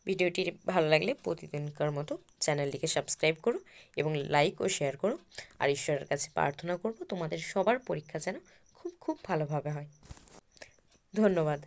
ভিডিওটি ভালো লাগলে প্রতিদিনকার মতো চ্যানেলটিকে সাবস্ক্রাইব করো এবং লাইক ও শেয়ার করো। আর ঈশ্বরের কাছে প্রার্থনা করব তোমাদের সবার পরীক্ষা যেন খুব খুব ভালোভাবে হয়। ধন্যবাদ।